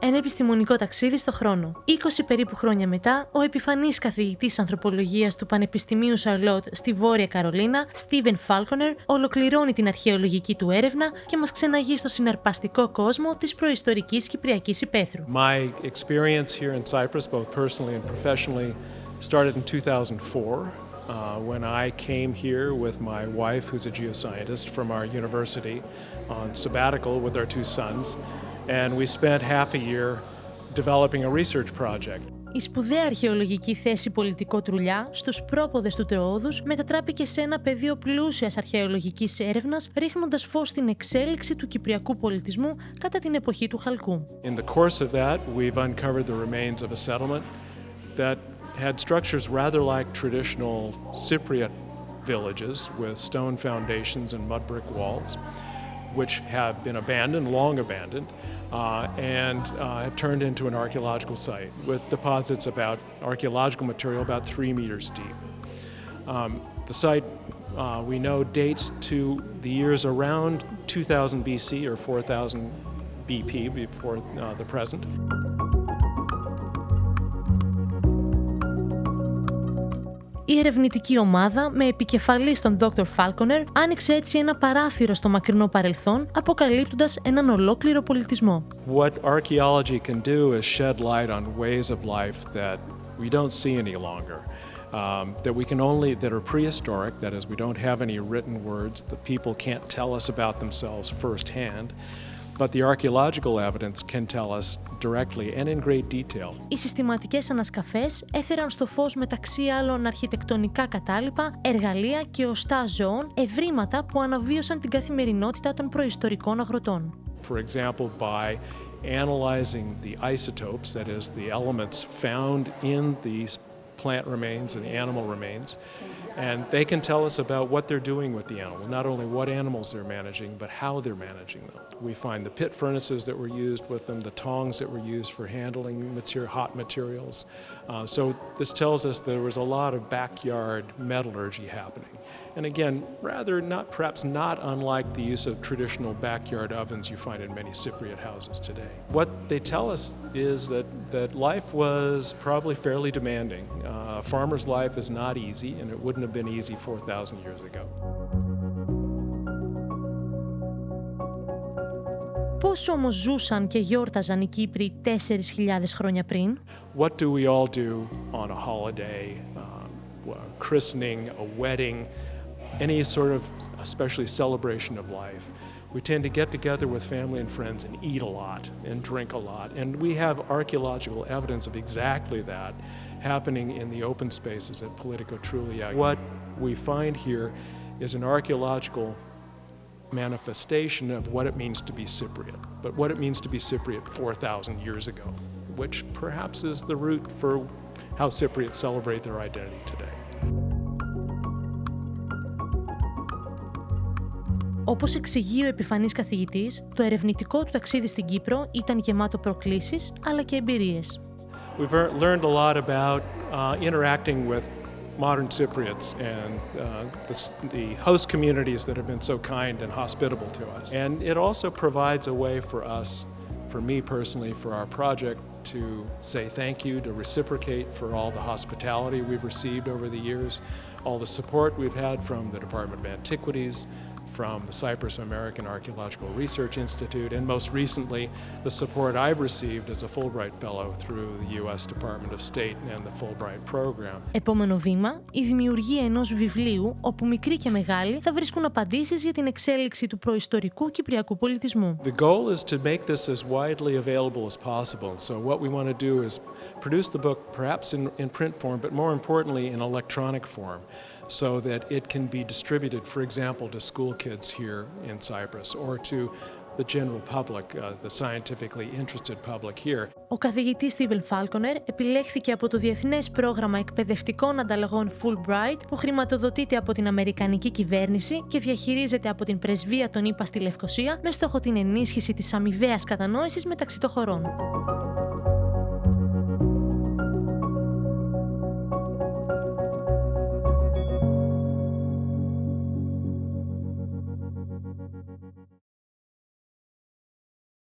ένα επιστημονικό ταξίδι στο χρόνο. 20 περίπου χρόνια μετά, ο επιφανής καθηγητής ανθρωπολογίας του Πανεπιστημίου Σαρλότ στη Βόρεια Καρολίνα, Στίβεν Φάλκονερ, ολοκληρώνει την αρχαιολογική του έρευνα και μας ξεναγεί στο συναρπαστικό κόσμο της προϊστορικής Κυπριακής υπαίθρου. My experience here in Cyprus, both personally and professionally, started in 2004. When I came here with my wife, who's a geoscientist, from our university on sabbatical with our two sons, and we spent half a year developing a research project. Η σπουδαία αρχαιολογική θέση πολιτικό τρουλιά στους πρόποδες του Τροόδους μετατράπηκε σε ένα πεδίο πλούσιας αρχαιολογικής έρευνας, ρίχνοντας φως στην εξέλιξη του κυπριακού πολιτισμού κατά την εποχή του Χαλκού. In the course of that, we've uncovered the remains of a settlement that had structures rather like traditional Cypriot villages with stone foundations and mud brick walls, which have been abandoned, long abandoned, and have turned into an archaeological site with deposits about archaeological material about 3 meters deep. The site, we know, dates to the years around 2000 BC or 4000 BP, before the present. Η ερευνητική ομάδα, με επικεφαλή στον Dr. Φάλκονερ, άνοιξε έτσι ένα παράθυρο στο μακρινό παρελθόν, αποκαλύπτοντας έναν ολόκληρο πολιτισμό. What archaeology can do is shed light on ways of life that we don't see any longer. That are prehistoric, that is, we don't have any written words, the people can't tell us about themselves firsthand. But the archaeological evidence can tell us directly and in great detail. Οι συστηματικές ανασκαφές έφεραν στο φως μεταξύ άλλων αρχιτεκτονικά κατάλοιπα, εργαλεία και οστά ζώων, ευρήματα που αναβίωσαν την καθημερινότητα των προϊστορικών αγροτών. For example, by analyzing the isotopes, that is, the elements found in these plant remains and animal remains, and they can tell us about what they're doing with the animal, not only what animals they're managing, but how they're managing them. We find the pit furnaces that were used with them, the tongs that were used for handling hot materials. So this tells us there was a lot of backyard metallurgy happening. And again, perhaps not unlike the use of traditional backyard ovens you find in many Cypriot houses today. What they tell us is that life was probably fairly demanding. A farmer's life is not easy, and it wouldn't have been easy 4,000 years ago. Πώς όμως ζούσαν και γιόρταζαν οι Κύπροι 4.000 χρόνια πριν? What do we all do on a holiday, christening, a wedding, any sort of especially celebration of life? We tend to get together with family and friends and eat a lot and drink a lot. And we have archaeological evidence of exactly that happening in the open spaces at Politico Trulia. What we find here is an archaeological manifestation of what it means to be Cypriot, but what it means to be Cypriot 4,000 years ago, which perhaps is the root for how Cypriots celebrate their identity today. Όπως εξηγεί ο επιφανής καθηγητής, το ερευνητικό του ταξίδι στην Κύπρο ήταν γεμάτο προκλήσεις, αλλά και εμπειρίες. We've learned a lot about interacting with modern Cypriots and the host communities that have been so kind and hospitable to us. And it also provides a way for us, for me personally, for our project to say thank you, to reciprocate for all the hospitality we've received over the years, all the support we've had from the Department of Antiquities, from the Cyprus American Archaeological Research Institute, and most recently, the support I've received as a Fulbright Fellow through the U.S. Department of State and the Fulbright Program. Επόμενο βήμα, η δημιουργία ενός βιβλίου, όπου μικροί και μεγάλοι θα βρίσκουν απαντήσεις για την εξέλιξη του προϊστορικού κυπριακού πολιτισμού. The goal is to make this as widely available as possible. So what we want to do is produce the book perhaps in print form, but more importantly in electronic form, so that it can be distributed, for example, to school kids here in Cyprus or to the general public, the scientifically interested public here. Ο καθηγητής Στίβεν Φάλκονερ επιλέχθηκε από το Διεθνές Πρόγραμμα Εκπαιδευτικών Ανταλλαγών Fulbright, που χρηματοδοτείται από την Αμερικανική κυβέρνηση και διαχειρίζεται από την Πρεσβεία των ΗΠΑ στη Λευκοσία, με στόχο την ενίσχυση της αμοιβαίας κατανόησης μεταξύ των χωρών.